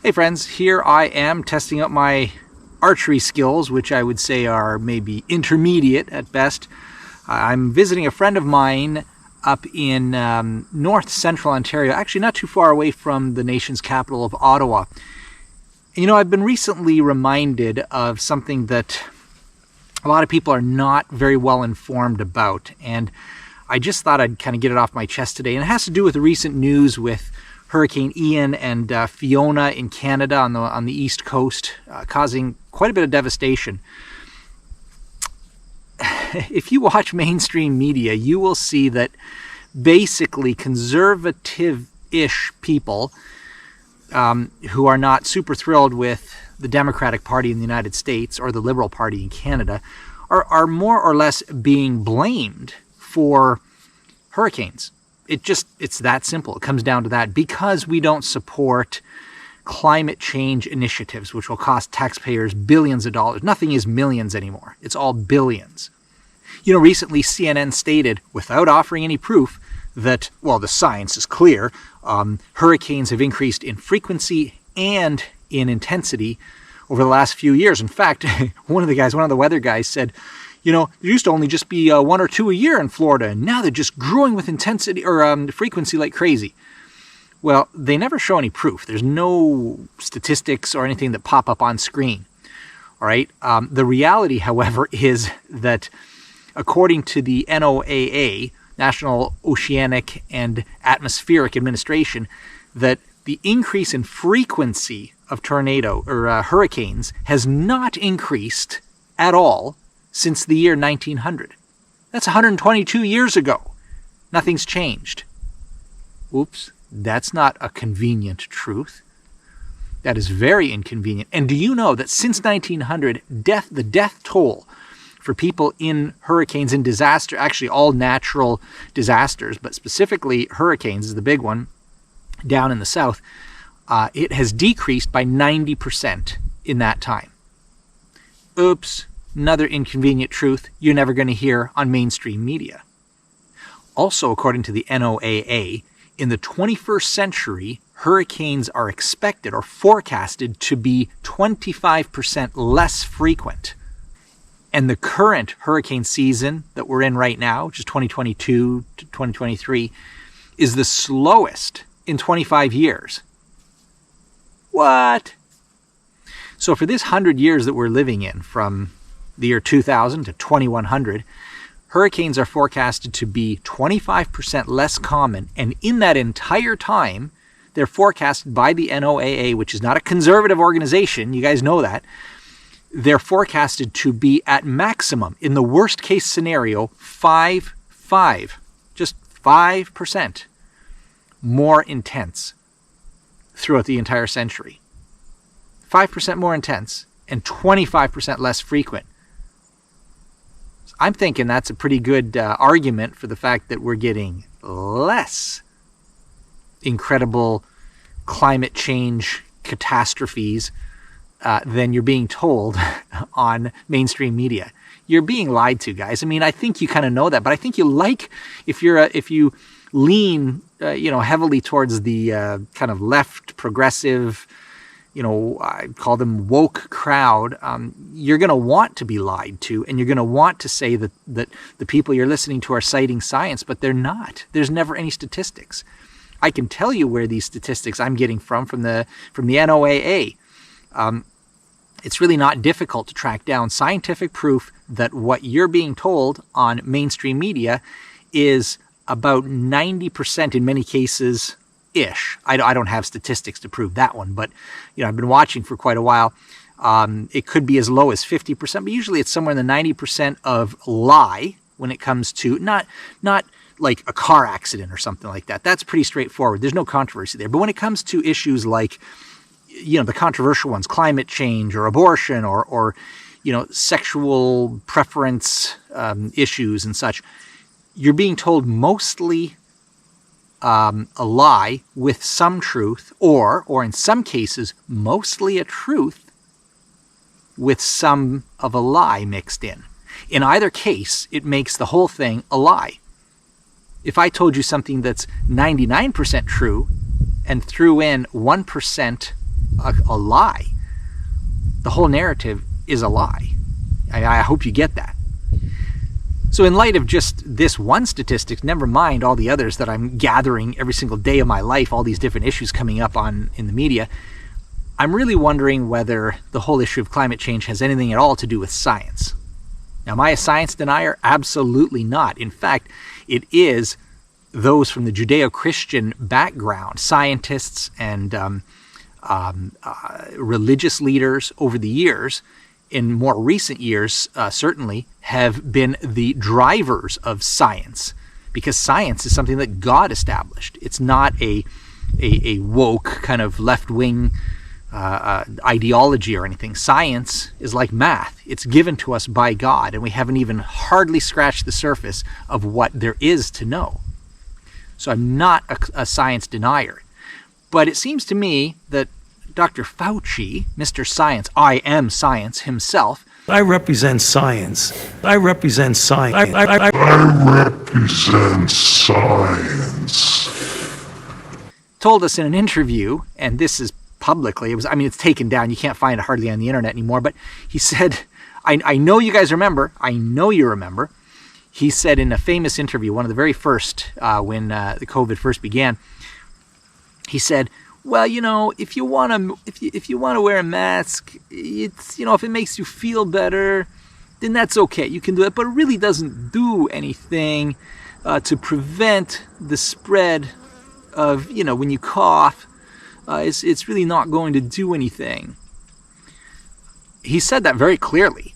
Hey friends, here I am testing out my archery skills, which I would say are maybe intermediate at best. I'm visiting a friend of mine up in north central Ontario, actually not too far away from the nation's capital of Ottawa. And, you know, I've been recently reminded of something that a lot of people are not very well informed about, and I just thought I'd kind of get it off my chest today. And it has to do with the recent news with Hurricane Ian and Fiona in Canada on the east coast, causing quite a bit of devastation. If you watch mainstream media, you will see that basically conservative-ish people who are not super thrilled with the Democratic Party in the United States or the Liberal Party in Canada are more or less being blamed for hurricanes. It's that simple. It comes down to that. Because we don't support climate change initiatives, which will cost taxpayers billions of dollars. Nothing is millions anymore. It's all billions. You know, recently CNN stated, without offering any proof, that, well, the science is clear. Hurricanes have increased in frequency and in intensity over the last few years. In fact, one of the weather guys said, you know, there used to only just be one or two a year in Florida, and now they're just growing with intensity or frequency like crazy. Well, they never show any proof. There's no statistics or anything that pop up on screen. All right. The reality, however, is that according to the NOAA, National Oceanic and Atmospheric Administration, that the increase in frequency of hurricanes has not increased at all since the year 1900. That's 122 years ago. Nothing's changed. Oops, that's not a convenient truth. That is very inconvenient. And do you know that since 1900, the death toll for people in hurricanes and disaster, actually all natural disasters, but specifically hurricanes is the big one down in the south, it has decreased by 90% in that time. Oops. Another inconvenient truth you're never going to hear on mainstream media. Also, according to the NOAA, in the 21st century, hurricanes are expected or forecasted to be 25% less frequent. And the current hurricane season that we're in right now, which is 2022 to 2023, is the slowest in 25 years. What? So for this 100 years that we're living in, from the year 2000 to 2100, hurricanes are forecasted to be 25% less common. And in that entire time, they're forecasted by the NOAA, which is not a conservative organization, you guys know that, they're forecasted to be at maximum, in the worst case scenario, 5% more intense throughout the entire century. 5% more intense and 25% less frequent. I'm thinking that's a pretty good argument for the fact that we're getting less incredible climate change catastrophes than you're being told on mainstream media. You're being lied to, guys. I mean, I think you kind of know that, but I think if you lean, heavily towards the kind of left progressive, I call them woke crowd, you're going to want to be lied to, and you're going to want to say that the people you're listening to are citing science, but they're not. There's never any statistics. I can tell you where these statistics I'm getting from the NOAA. It's really not difficult to track down scientific proof that what you're being told on mainstream media is about 90% in many cases ish. I don't have statistics to prove that one, but I've been watching for quite a while. It could be as low as 50%, but usually it's somewhere in the 90% of lie when it comes to not like a car accident or something like that. That's pretty straightforward. There's no controversy there. But when it comes to issues like, the controversial ones, climate change or abortion or sexual preference issues and such, you're being told mostly a lie with some truth, or in some cases, mostly a truth with some of a lie mixed in. In either case, it makes the whole thing a lie. If I told you something that's 99% true and threw in 1% a lie. The whole narrative is a lie. I hope you get that. So in light of just this one statistic, never mind all the others that I'm gathering every single day of my life, all these different issues coming up in the media, I'm really wondering whether the whole issue of climate change has anything at all to do with science. Now, am I a science denier? Absolutely not. In fact, it is those from the Judeo-Christian background, scientists and religious leaders over the years, in more recent years, certainly, have been the drivers of science, because science is something that God established. It's not a woke kind of left-wing ideology or anything. Science is like math. It's given to us by God, and we haven't even hardly scratched the surface of what there is to know. So I'm not a science denier. But it seems to me that Dr. Fauci, Mr. Science, I am science himself. I represent science. I represent science. I represent science. Told us in an interview, and this is publicly, it's taken down, you can't find it hardly on the internet anymore, but he said, I know you guys remember, I know you remember, he said in a famous interview, one of the very first, when the COVID first began, he said, well, if you want to wear a mask, it's, if it makes you feel better, then that's okay. You can do it, but it really doesn't do anything to prevent the spread of, when you cough. It's really not going to do anything. He said that very clearly,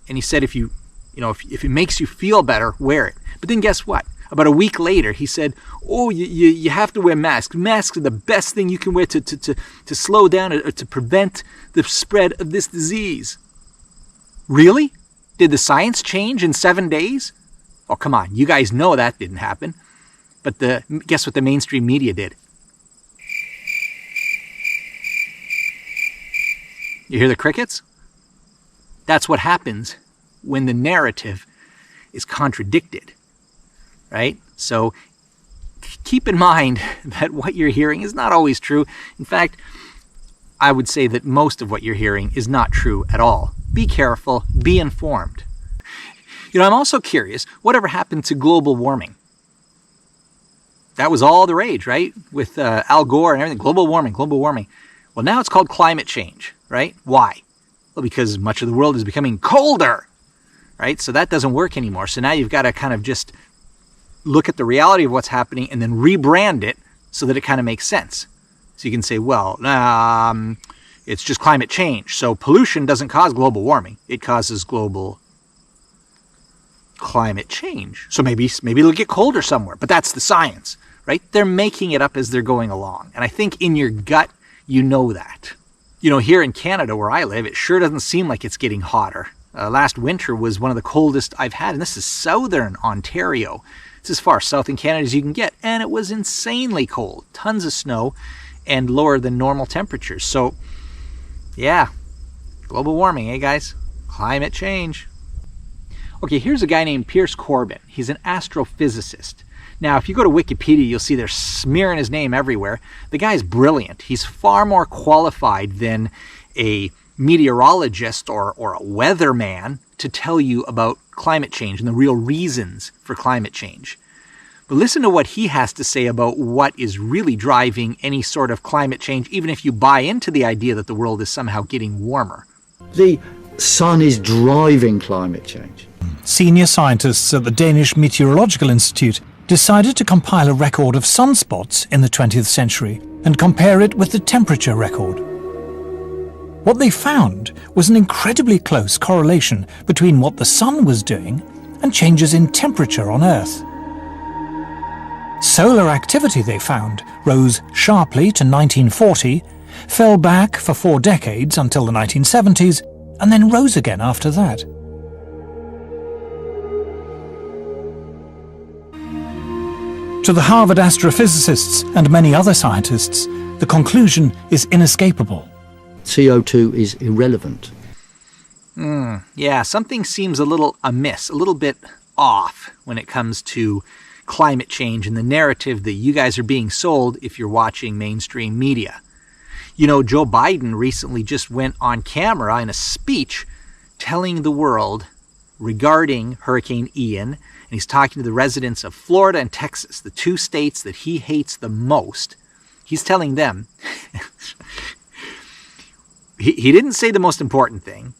and he said if it makes you feel better, wear it. But then guess what? About a week later, he said, oh, you have to wear masks. Masks are the best thing you can wear to slow down or to prevent the spread of this disease. Really? Did the science change in 7 days? Oh, come on. You guys know that didn't happen. But guess what the mainstream media did? You hear the crickets? That's what happens when the narrative is contradicted. Right? So keep in mind that what you're hearing is not always true. In fact, I would say that most of what you're hearing is not true at all. Be careful, be informed. I'm also curious, whatever happened to global warming? That was all the rage, right? With Al Gore and everything, global warming. Well, now it's called climate change, right? Why? Well, because much of the world is becoming colder, right? So that doesn't work anymore. So now you've got to kind of just look at the reality of what's happening and then rebrand it so that it kind of makes sense. So you can say, well, it's just climate change. So pollution doesn't cause global warming. It causes global climate change. So maybe it'll get colder somewhere, but that's the science, right? They're making it up as they're going along. And I think in your gut, you know that. Here in Canada where I live, it sure doesn't seem like it's getting hotter. Last winter was one of the coldest I've had, and this is southern Ontario. It's as far south in Canada as you can get, and it was insanely cold. Tons of snow and lower than normal temperatures. So, yeah, global warming, eh, guys? Climate change. Okay, here's a guy named Piers Corbyn. He's an astrophysicist. Now, if you go to Wikipedia, you'll see they're smearing his name everywhere. The guy's brilliant. He's far more qualified than a meteorologist or a weatherman to tell you about climate change and the real reasons for climate change. But listen to what he has to say about what is really driving any sort of climate change, even if you buy into the idea that the world is somehow getting warmer. The sun is driving climate change. Senior scientists at the Danish Meteorological Institute decided to compile a record of sunspots in the 20th century and compare it with the temperature record. What they found was an incredibly close correlation between what the sun was doing and changes in temperature on Earth. Solar activity, they found, rose sharply to 1940, fell back for 4 decades until the 1970s, and then rose again after that. To the Harvard astrophysicists and many other scientists, the conclusion is inescapable. CO2 is irrelevant. Yeah, something seems a little amiss, a little bit off when it comes to climate change and the narrative that you guys are being sold if you're watching mainstream media. You know, Joe Biden recently just went on camera in a speech telling the world regarding Hurricane Ian, and he's talking to the residents of Florida and Texas, the two states that he hates the most. He's telling them, he didn't say the most important thing.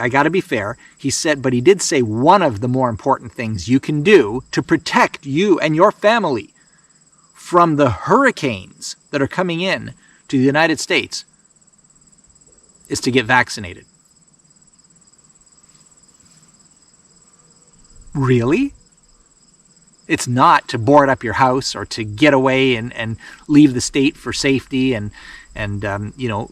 I got to be fair. He said, but he did say one of the more important things you can do to protect you and your family from the hurricanes that are coming in to the United States is to get vaccinated. Really? It's not to board up your house or to get away and leave the state for safety and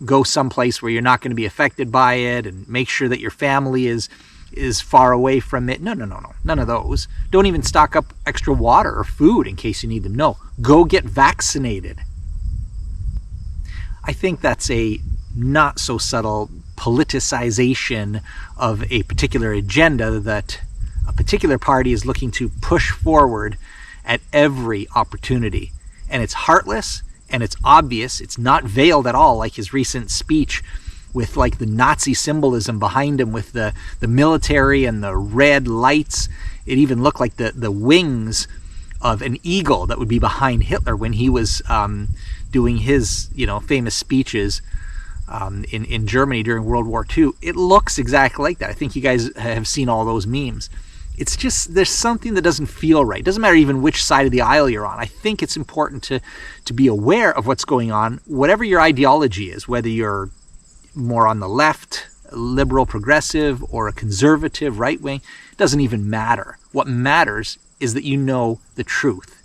go someplace where you're not going to be affected by it and make sure that your family is far away from it. No. None of those. Don't even stock up extra water or food in case you need them. No. Go get vaccinated. I think that's a not so subtle politicization of a particular agenda that a particular party is looking to push forward at every opportunity. And it's heartless and it's obvious. It's not veiled at all, like his recent speech with like the Nazi symbolism behind him with the military and the red lights. It even looked like the wings of an eagle that would be behind Hitler when he was doing his famous speeches in Germany during World War II. It looks exactly like that. I think you guys have seen all those memes. It's just, there's something that doesn't feel right. It doesn't matter even which side of the aisle you're on. I think it's important to be aware of what's going on, whatever your ideology is, whether you're more on the left, liberal, progressive, or a conservative, right wing. It doesn't even matter. What matters is that you know the truth.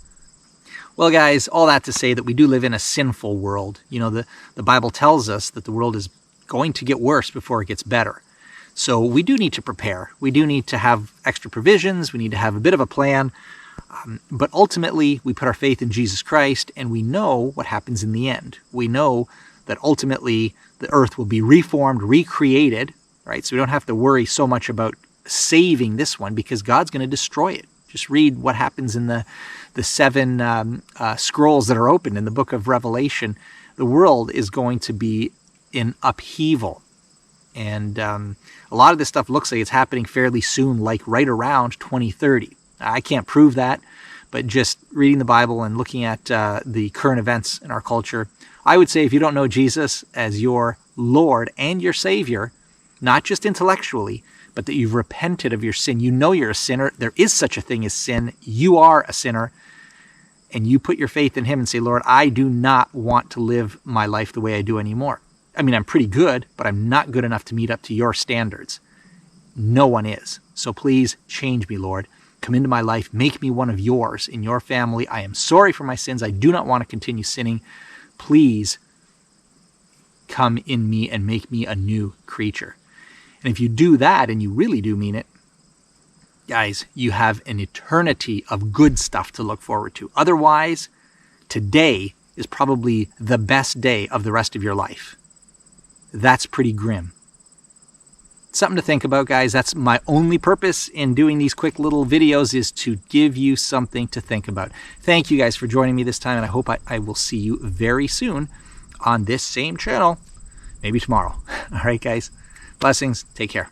Well, guys, all that to say that we do live in a sinful world. The Bible tells us that the world is going to get worse before it gets better. So we do need to prepare. We do need to have extra provisions. We need to have a bit of a plan. But ultimately, we put our faith in Jesus Christ, and we know what happens in the end. We know that ultimately the earth will be reformed, recreated, right? So we don't have to worry so much about saving this one because God's going to destroy it. Just read what happens in the seven scrolls that are opened in the book of Revelation. The world is going to be in upheaval. And a lot of this stuff looks like it's happening fairly soon, like right around 2030. I can't prove that, but just reading the Bible and looking at the current events in our culture, I would say if you don't know Jesus as your Lord and your Savior, not just intellectually, but that you've repented of your sin, you know you're a sinner, there is such a thing as sin, you are a sinner, and you put your faith in Him and say, Lord, I do not want to live my life the way I do anymore. I mean, I'm pretty good, but I'm not good enough to meet up to your standards. No one is. So please change me, Lord. Come into my life. Make me one of yours in your family. I am sorry for my sins. I do not want to continue sinning. Please come in me and make me a new creature. And if you do that and you really do mean it, guys, you have an eternity of good stuff to look forward to. Otherwise, today is probably the best day of the rest of your life. That's pretty grim. Something to think about, guys. That's my only purpose in doing these quick little videos, is to give you something to think about. Thank you guys for joining me this time, and I hope I will see you very soon on this same channel. Maybe tomorrow. All right, guys. Blessings. Take care.